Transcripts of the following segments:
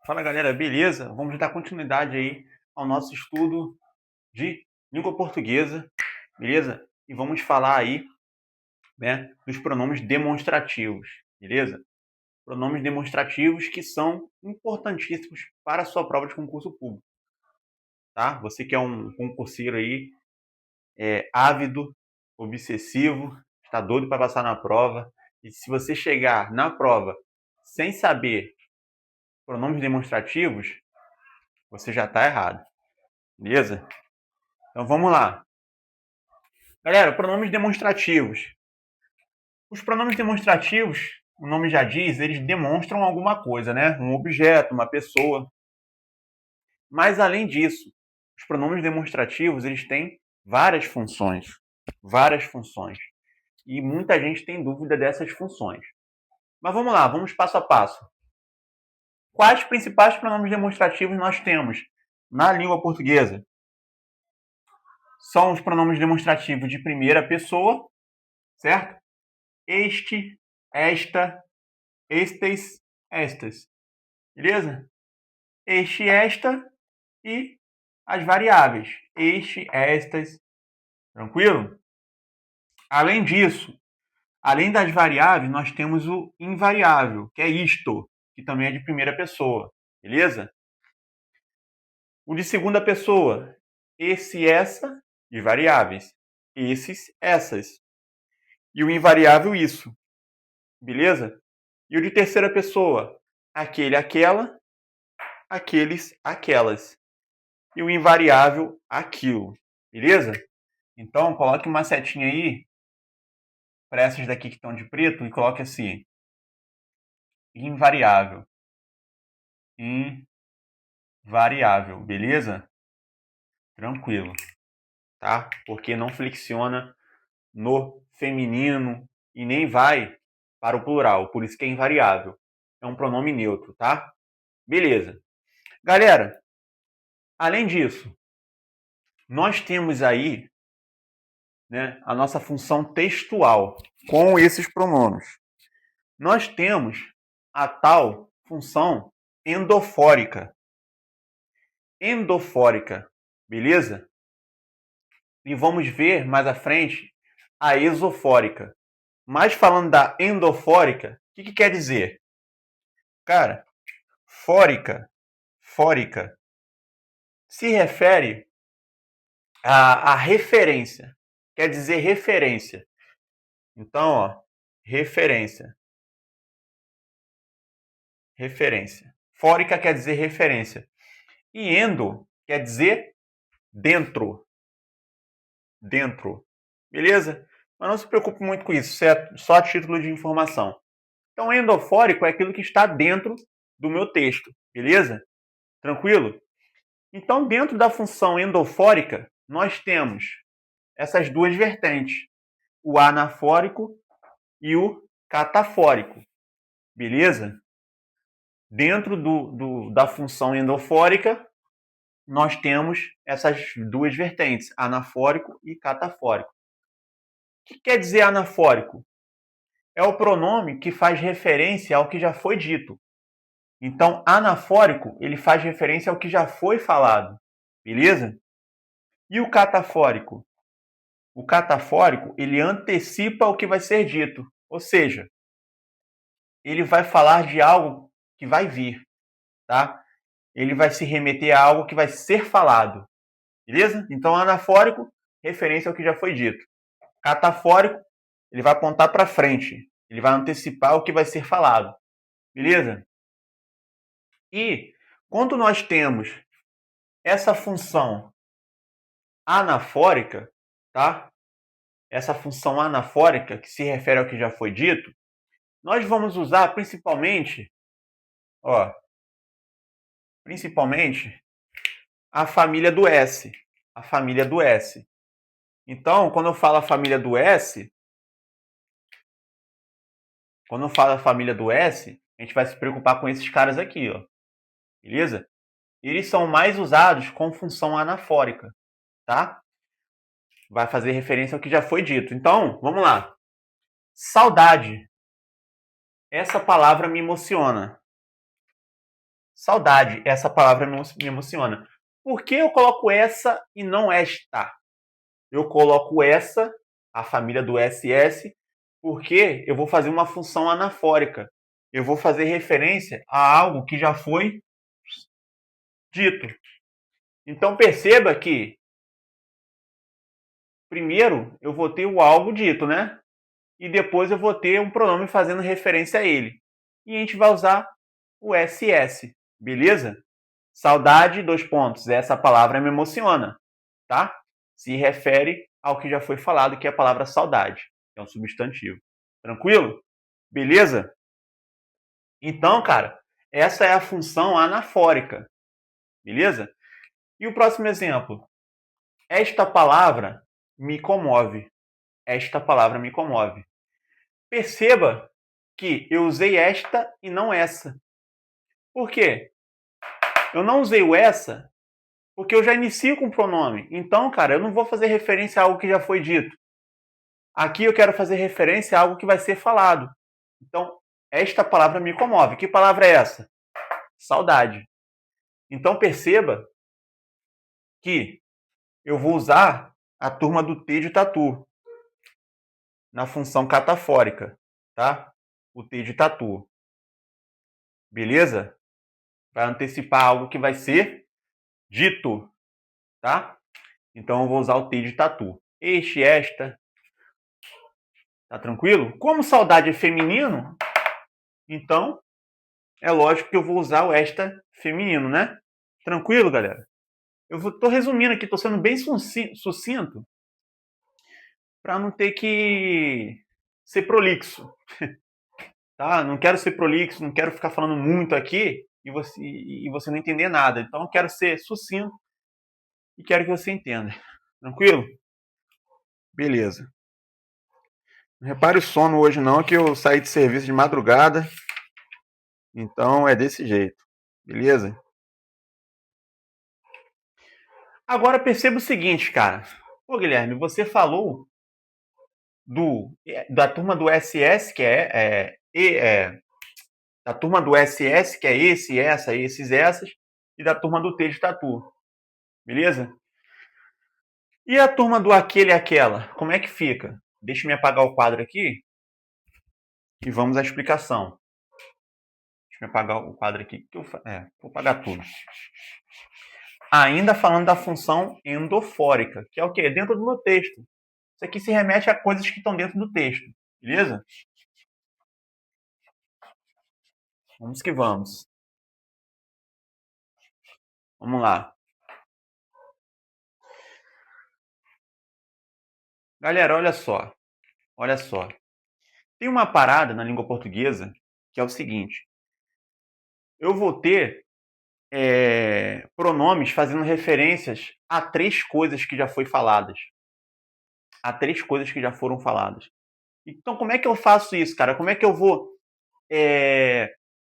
Fala galera, beleza? Vamos dar continuidade aí ao nosso estudo de língua portuguesa, beleza? E vamos falar aí, né, dos pronomes demonstrativos, beleza? Pronomes demonstrativos que são importantíssimos para a sua prova de concurso público, tá? Você que é um concurseiro aí, ávido, obsessivo, está doido para passar na prova, e se você chegar na prova sem saber pronomes demonstrativos, você já está errado. Beleza? Então vamos lá. Galera, pronomes demonstrativos. Os pronomes demonstrativos, o nome já diz, eles demonstram alguma coisa, né? Um objeto, uma pessoa. Mas além disso, os pronomes demonstrativos, eles têm várias funções. Várias funções. E muita gente tem dúvida dessas funções. Mas vamos lá, vamos passo a passo. Quais principais pronomes demonstrativos nós temos na língua portuguesa? São os pronomes demonstrativos de primeira pessoa, certo? Este, esta, estes, estas. Beleza? Este, esta e as variáveis. Este, estas. Tranquilo? Além disso, além das variáveis, nós temos o invariável, que é isto, que também é de primeira pessoa. Beleza? O de segunda pessoa, esse, essa, de variáveis. Esses, essas. E o invariável, isso. Beleza? E o de terceira pessoa, aquele, aquela, aqueles, aquelas. E o invariável, aquilo. Beleza? Então, coloque uma setinha aí para essas daqui que estão de preto e coloque assim: invariável. Invariável. Beleza? Tranquilo. Tá? Porque não flexiona no feminino e nem vai para o plural. Por isso que é invariável. É um pronome neutro, tá? Beleza. Galera, além disso, nós temos aí, né, a nossa função textual com esses pronomes. Nós temos a tal função endofórica. Endofórica, beleza? E vamos ver mais à frente a esofórica. Mas falando da endofórica, o que quer dizer? Cara, fórica, se refere à referência. Quer dizer referência. Então, ó, referência. Referência. Fórica quer dizer referência. E endo quer dizer dentro. Dentro. Beleza? Mas não se preocupe muito com isso, certo? Só a título de informação. Então, endofórico é aquilo que está dentro do meu texto. Beleza? Tranquilo? Então, dentro da função endofórica, nós temos essas duas vertentes. O anafórico e o catafórico. Beleza? Dentro da função endofórica, nós temos essas duas vertentes, anafórico e catafórico. O que quer dizer anafórico? É o pronome que faz referência ao que já foi dito. Então, anafórico, ele faz referência ao que já foi falado. Beleza? E o catafórico? O catafórico, ele antecipa o que vai ser dito. Ou seja, ele vai falar de algo que vai vir, tá? Ele vai se remeter a algo que vai ser falado. Beleza? Então, anafórico, referência ao que já foi dito. Catafórico, ele vai apontar para frente. Ele vai antecipar o que vai ser falado. Beleza? E quando nós temos essa função anafórica, tá? Essa função anafórica, que se refere ao que já foi dito, nós vamos usar principalmente, ó, principalmente a família do S. A família do S. Então, quando eu falo a família do S, a gente vai se preocupar com esses caras aqui, ó. Beleza? Eles são mais usados com função anafórica, tá? Vai fazer referência ao que já foi dito. Então, vamos lá. Saudade. Essa palavra me emociona. saudade. Essa palavra me emociona. Por que eu coloco essa e não esta? Eu coloco essa, a família do SS, porque eu vou fazer uma função anafórica. Eu vou fazer referência a algo que já foi dito. Então perceba que primeiro eu vou ter o algo dito, né? E depois eu vou ter um pronome fazendo referência a ele. E a gente vai usar o SS, beleza? Saudade, dois pontos. Essa palavra me emociona, tá? Se refere ao que já foi falado, que é a palavra saudade, que é um substantivo. Tranquilo? Beleza? Então, cara, essa é a função anafórica, beleza? E o próximo exemplo. Esta palavra me comove. Esta palavra me comove. Perceba que eu usei esta e não essa. Por quê? Eu não usei o essa porque eu já inicio com o pronome. Então, cara, eu não vou fazer referência a algo que já foi dito. Aqui eu quero fazer referência a algo que vai ser falado. Então, esta palavra me comove. Que palavra é essa? Saudade. Então, perceba que eu vou usar a turma do T de tatu na função catafórica, tá? O T de tatu. Beleza? Vai antecipar algo que vai ser dito, tá? Então eu vou usar o T de tatu. Este, esta. Tá tranquilo? Como saudade é feminino, então é lógico que eu vou usar o esta feminino, né? Tranquilo, galera? Tô resumindo aqui, tô sendo bem sucinto para não ter que ser prolixo, tá? Não quero ser prolixo, não quero ficar falando muito aqui e você não entender nada. Então eu quero ser sucinto e quero que você entenda. Tranquilo? Beleza. Não repare o sono hoje não, que eu saí de serviço de madrugada. Então é desse jeito. Beleza? Agora perceba o seguinte, cara. Pô, Guilherme, você falou da turma do SS, que da turma do SS, que é esse, essa, esses, essas, e da turma do T de tatu. Beleza? E a turma do aquele e aquela? Como é que fica? Deixa eu apagar o quadro aqui e vamos à explicação. Deixa eu apagar o quadro aqui. Vou apagar tudo. Ainda falando da função endofórica, que é o quê? Dentro do meu texto. Isso aqui se remete a coisas que estão dentro do texto. Beleza? Vamos que vamos. Vamos lá. Galera, olha só. Olha só. Tem uma parada na língua portuguesa que é o seguinte. Eu vou ter pronomes fazendo referências a três coisas que já foi faladas. A três coisas que já foram faladas. Então, como é que eu faço isso, cara? Como é que eu vou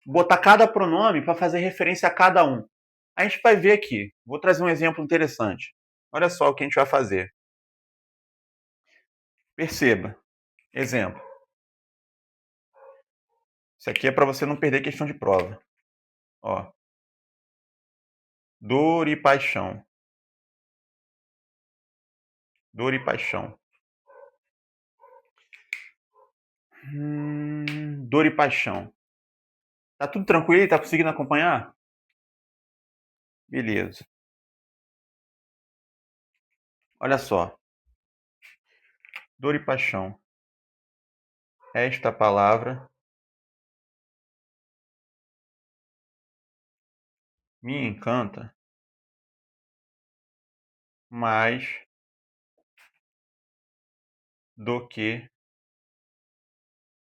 botar cada pronome para fazer referência a cada um? A gente vai ver aqui. Vou trazer um exemplo interessante. Olha só o que a gente vai fazer. Perceba. Exemplo. Isso aqui é para você não perder questão de prova. Ó. Dor e paixão. Dor e paixão. Dor e paixão. Tá tudo tranquilo? Tá conseguindo acompanhar? Beleza. Olha só. Dor e paixão. Esta palavra me encanta mais do que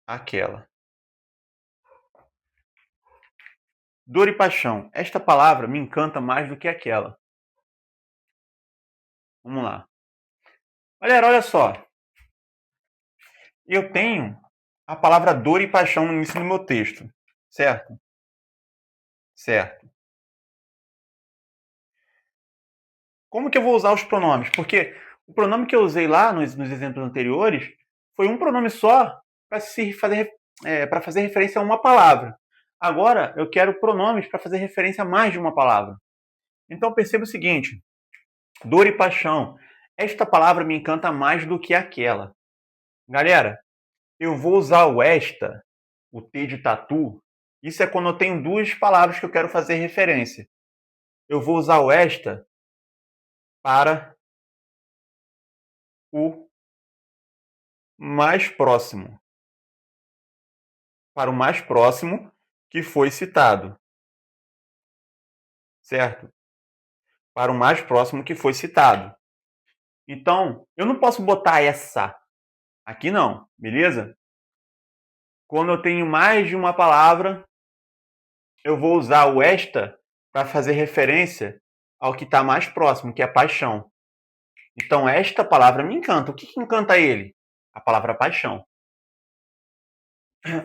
aquela. Dor e paixão. Esta palavra me encanta mais do que aquela. Vamos lá. Galera, olha só. Eu tenho a palavra dor e paixão no início do meu texto. Certo? Certo. Como que eu vou usar os pronomes? Porque o pronome que eu usei lá nos exemplos anteriores foi um pronome só para fazer referência a uma palavra. Agora, eu quero pronomes para fazer referência a mais de uma palavra. Então, perceba o seguinte: dor e paixão. Esta palavra me encanta mais do que aquela. Galera, eu vou usar o esta, o T de tatu. Isso é quando eu tenho duas palavras que eu quero fazer referência. Eu vou usar o esta para o mais próximo. Para o mais próximo que foi citado. Certo? Para o mais próximo que foi citado. Então, eu não posso botar essa. Aqui não, beleza? Quando eu tenho mais de uma palavra, eu vou usar o esta para fazer referência ao que está mais próximo, que é paixão. Então, esta palavra me encanta. O que encanta ele? A palavra paixão.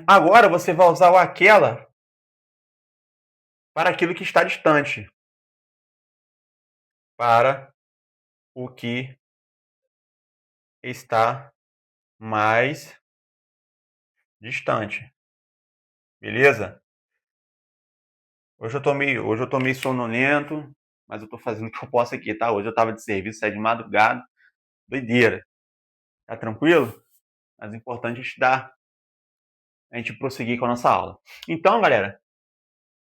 Agora, você vai usar o aquela para aquilo que está distante. Para o que está mais distante. Beleza? Hoje eu tô meio sonolento, mas eu tô fazendo o que eu posso aqui, tá? Hoje eu tava de serviço, saí de madrugada, doideira. Tá tranquilo? Mas é importante a gente prosseguir com a nossa aula. Então, galera,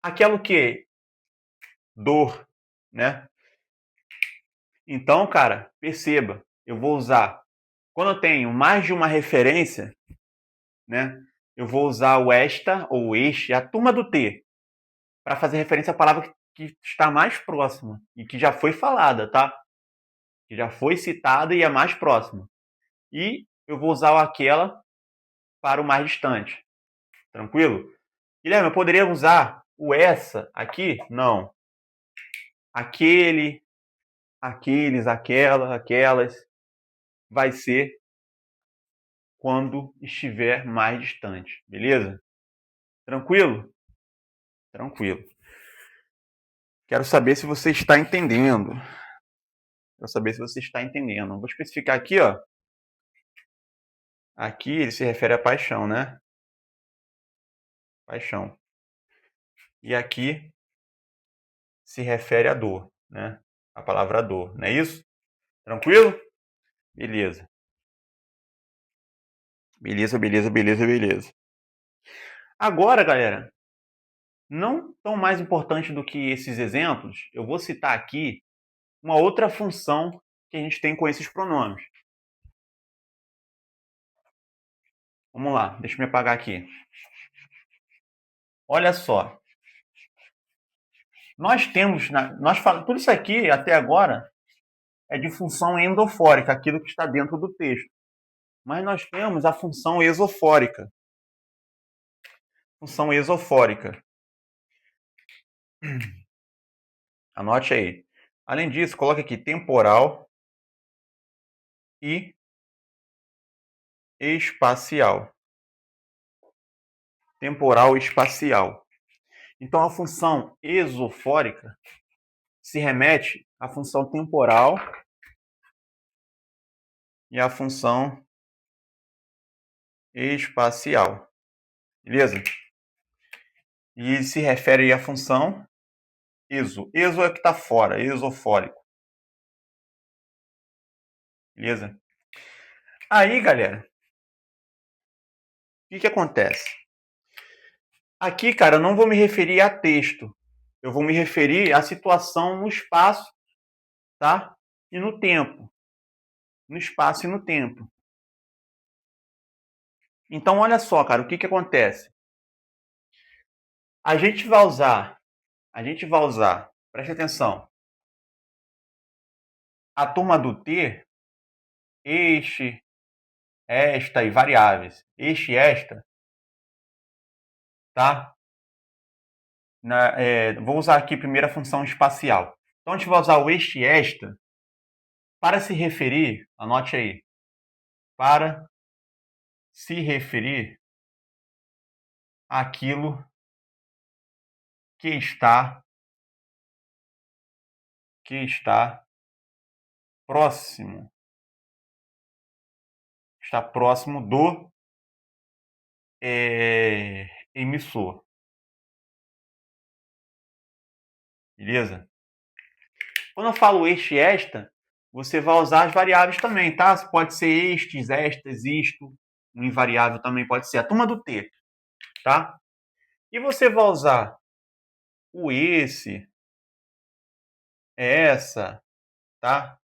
aquilo que dor, né? Então, cara, perceba, eu vou usar quando eu tenho mais de uma referência, né? Eu vou usar o esta ou este, a turma do T, para fazer referência à palavra que está mais próxima e que já foi falada, tá? Que já foi citada e é mais próxima. E eu vou usar o aquela para o mais distante. Tranquilo? Guilherme, eu poderia usar o essa aqui? Não. Aquele, aqueles, aquela, aquelas, vai ser quando estiver mais distante. Beleza? Tranquilo? Tranquilo. Quero saber se você está entendendo. Quero saber se você está entendendo. Vou especificar aqui, ó. Aqui ele se refere à paixão, né? Paixão. E aqui se refere à dor, né? A palavra dor, não é isso? Tranquilo? Beleza. Beleza, beleza, beleza, beleza. Agora, galera, não tão mais importante do que esses exemplos, eu vou citar aqui uma outra função que a gente tem com esses pronomes. Vamos lá, deixa eu me apagar aqui. Olha só. Nós temos, tudo isso aqui até agora é de função endofórica, aquilo que está dentro do texto. Mas nós temos a função esofórica. Função esofórica. Anote aí. Além disso, coloque aqui temporal e espacial. Temporal e espacial. Então, a função esofórica se remete à função temporal e à função espacial. Beleza? E se refere à função exo. Exo é o que está fora, esofórico. Beleza? Aí, galera, o que acontece? Aqui, cara, eu não vou me referir a texto. Eu vou me referir à situação no espaço, tá? E no tempo. No espaço e no tempo. Então, olha só, cara, o que acontece? A gente vai usar, preste atenção, a turma do T, este, esta e variáveis. Este e esta, tá? Vou usar aqui primeiro a função espacial. Então, a gente vai usar o este e esta para se referir, anote aí, para se referir àquilo que está próximo. Está próximo do emissor. Beleza? Quando eu falo este, esta, você vai usar as variáveis também, tá? Pode ser estes, estas, isto. Um invariável também pode ser. A turma do T, tá? E você vai usar o esse, essa, tá?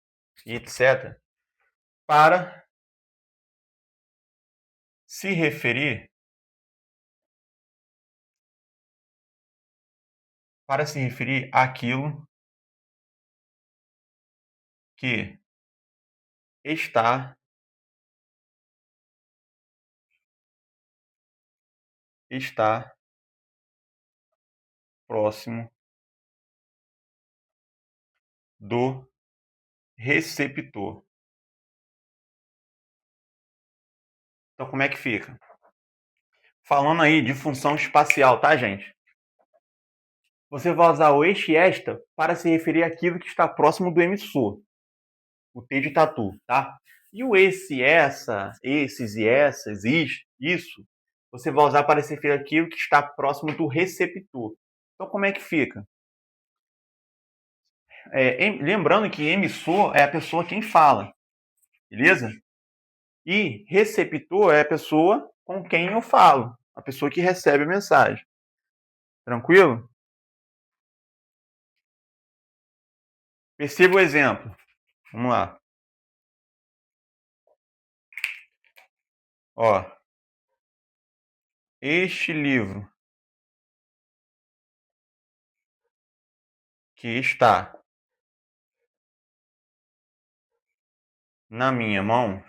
E etc. Para se referir àquilo que está próximo do receptor. Então, como é que fica? Falando aí de função espacial, tá, gente? Você vai usar o este e esta para se referir àquilo que está próximo do emissor. O T de tatu, tá? E o esse, essa, esses e essas, isso, você vai usar para se referir àquilo que está próximo do receptor. Então, como é que fica? Lembrando que emissor é a pessoa quem fala, beleza? E receptor é a pessoa com quem eu falo, a pessoa que recebe a mensagem. Tranquilo? Perceba o exemplo. Vamos lá. Ó, este livro que está na minha mão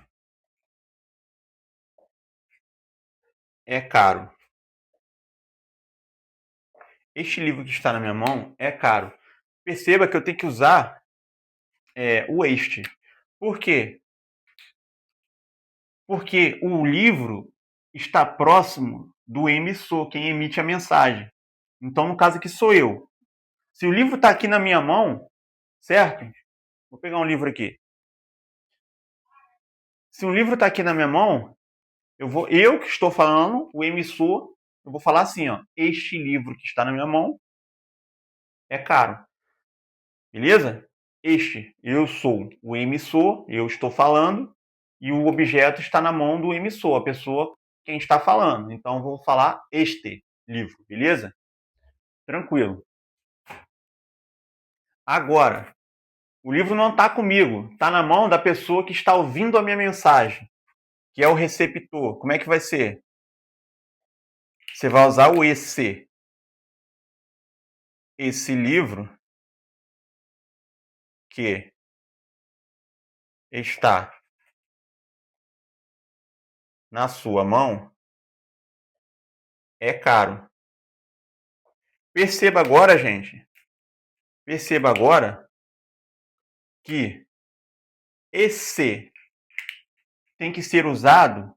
é caro. Este livro que está na minha mão é caro. Perceba que eu tenho que usar o este. Por quê? Porque o livro está próximo do emissor, quem emite a mensagem. Então, no caso aqui sou eu. Se o livro está aqui na minha mão, certo? Vou pegar um livro aqui. Se o livro está aqui na minha mão, eu que estou falando, o emissor, eu vou falar assim, ó, este livro que está na minha mão é caro. Beleza? Eu sou o emissor, eu estou falando, e o objeto está na mão do emissor, a pessoa quem está falando. Então, eu vou falar este livro, beleza? Tranquilo. Agora, o livro não está comigo, está na mão da pessoa que está ouvindo a minha mensagem, que é o receptor. Como é que vai ser? Você vai usar o esse. Esse livro que está na sua mão é caro. Perceba agora, gente. Perceba agora que esse tem que ser usado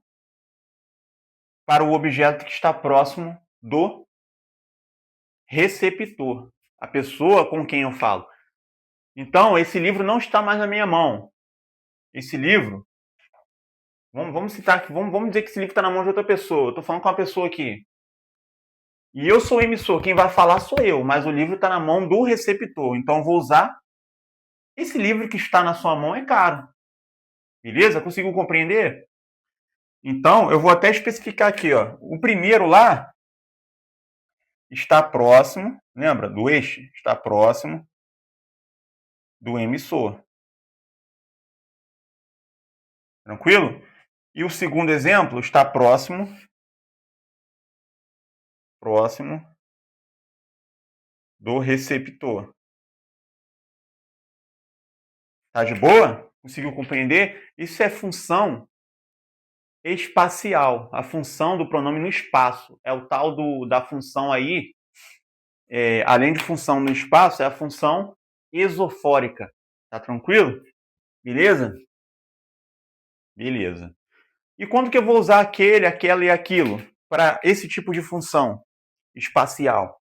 para o objeto que está próximo do receptor, a pessoa com quem eu falo. Então, esse livro não está mais na minha mão. Esse livro, vamos citar aqui, vamos dizer que esse livro está na mão de outra pessoa. Eu estou falando com uma pessoa aqui. E eu sou o emissor, quem vai falar sou eu, mas o livro está na mão do receptor. Então, eu vou usar esse livro que está na sua mão é caro. Beleza? Conseguiu compreender? Então, eu vou até especificar aqui, ó. O primeiro lá está próximo, lembra? Do este, está próximo do emissor. Tranquilo? E o segundo exemplo está próximo do receptor. Tá de boa? Conseguiu compreender? Isso é função espacial, a função do pronome no espaço. É o tal da função aí, além de função no espaço, é a função esofórica. Tá tranquilo? Beleza? Beleza. E quando que eu vou usar aquele, aquela e aquilo para esse tipo de função espacial?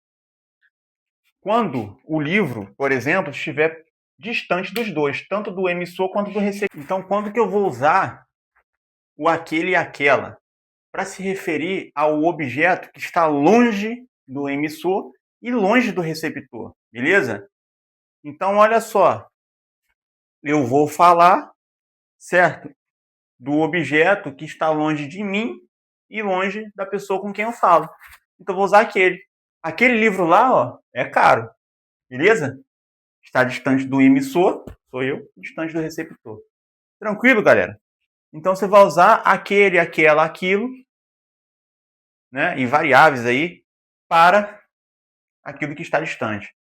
Quando o livro, por exemplo, estiver distante dos dois, tanto do emissor quanto do receptor. Então, quando que eu vou usar o aquele e aquela para se referir ao objeto que está longe do emissor e longe do receptor, beleza? Então, olha só, eu vou falar, certo, do objeto que está longe de mim e longe da pessoa com quem eu falo. Então, eu vou usar aquele. Aquele livro lá, ó, é caro, beleza? Está distante do emissor, sou eu, distante do receptor. Tranquilo, galera? Então, você vai usar aquele, aquela, aquilo, né, e variáveis aí para aquilo que está distante.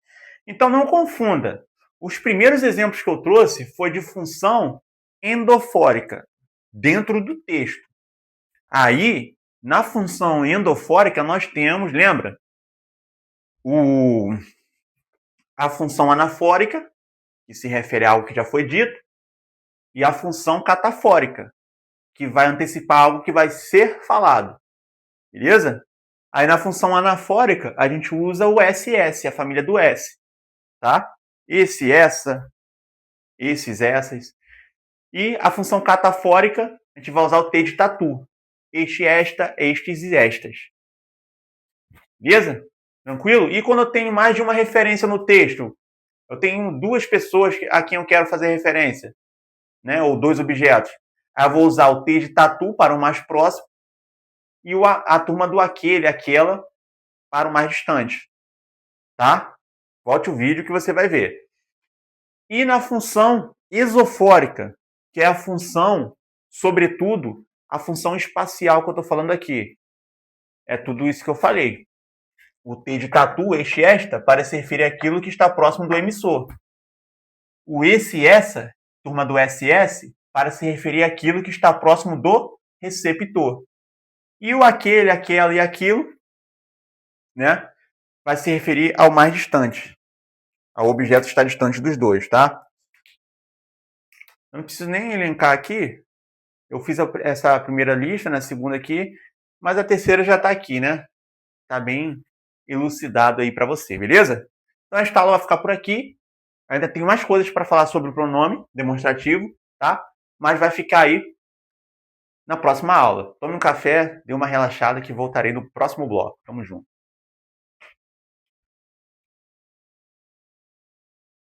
Então, não confunda. Os primeiros exemplos que eu trouxe foi de função endofórica, dentro do texto. Aí, na função endofórica, nós temos, lembra? A função anafórica, que se refere a algo que já foi dito, e a função catafórica, que vai antecipar algo que vai ser falado. Beleza? Aí na função anafórica, a gente usa o SS, a família do S. Tá? Esse, essa, esses, essas. E a função catafórica, a gente vai usar o T de tatu. Este, esta, estes e estas. Beleza? Tranquilo? E quando eu tenho mais de uma referência no texto, eu tenho duas pessoas a quem eu quero fazer referência, né? Ou dois objetos. Aí eu vou usar o T de tatu para o mais próximo e a turma do aquele, aquela para o mais distante. Tá? Volte o vídeo que você vai ver. E na função esofórica, que é a função, sobretudo, a função espacial que eu estou falando aqui. É tudo isso que eu falei. O T de tatu, este, esta, para se referir àquilo que está próximo do emissor. O esse, essa, turma do SS, para se referir àquilo que está próximo do receptor. E o aquele, aquela e aquilo, né, vai se referir ao mais distante, ao objeto que está distante dos dois, tá? Eu não preciso nem elencar aqui. Eu fiz essa primeira lista, na segunda aqui, mas a terceira já está aqui, né? Está bem elucidado aí para você, beleza? Então a esta aula vai ficar por aqui. Ainda tem mais coisas para falar sobre o pronome demonstrativo, tá? Mas vai ficar aí na próxima aula. Tome um café, dê uma relaxada que voltarei no próximo bloco. Tamo junto.